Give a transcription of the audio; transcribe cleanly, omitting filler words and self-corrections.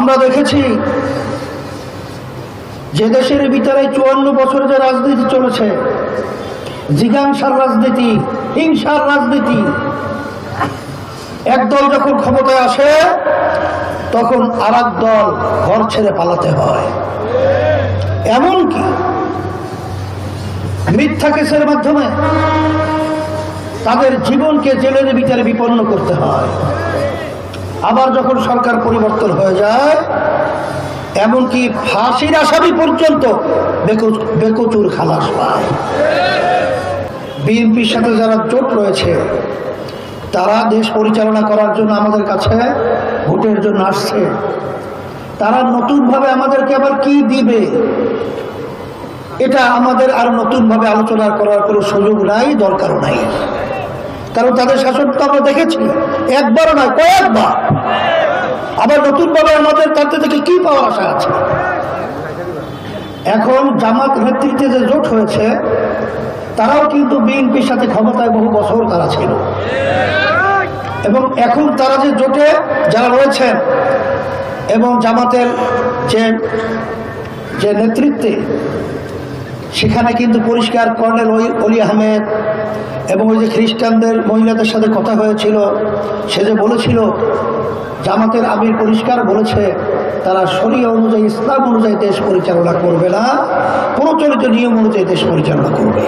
আমরা দেখেছি যে দেশের ভিতরে 54 বছর যে রাজনীতি চলেছে, জিজ্ঞাসার রাজনীতি, হিংসার রাজনীতি, একদল যখন ক্ষমতায় আসে তখন আরেক দল ঘর ছেড়ে পালাতে হয়। এমনকি মিথ্যা কেসের মাধ্যমে তাদের জীবনকে জেলের ভিতরে বিপন্ন করতে হয়। আবার যখন সরকার পরিবর্তন হয়ে যায়, এমনকি ফাঁসির আসামি পর্যন্ত বেকসুর খালাস পায়। বিএনপির সাথে যারা জোট রয়েছে তারা দেশ পরিচালনা করার জন্য আমাদের কাছে ভোটের জন্য আসছে। তারা নতুনভাবে আমাদেরকে আবার কি দিবে, এটা আমাদের আর নতুনভাবে আলোচনা করার কোনো সুযোগ নাই, দরকারও নাই। কারণ তাদের শাসন তো আমরা দেখেছি, একবারও নয় কয়েকবার। আবার নতুনভাবে আমাদের তাদের থেকে কি পাওয়ার আশা আছে? এখন জামাত নেতৃত্বে যে জোট হয়েছে তারাও কিন্তু বিএনপির সাথে ক্ষমতায় বহু বছর তারা ছিল, এবং এখন তারা যে জোটে যারা রয়েছেন এবং জামাতের যে নেতৃত্বে, সেখানে কিন্তু পরিষ্কার কর্নেল অলি আহমেদ এবং ওই যে খ্রিস্টানদের মহিলাদের সাথে কথা হয়েছিল, সে যে বলেছিল জামাতের আমির পরিষ্কার বলেছে তারা শরিয়া অনুযায়ী, ইসলাম অনুযায়ী দেশ পরিচালনা করবে না, প্রচলিত নিয়ম অনুযায়ী দেশ পরিচালনা করবে।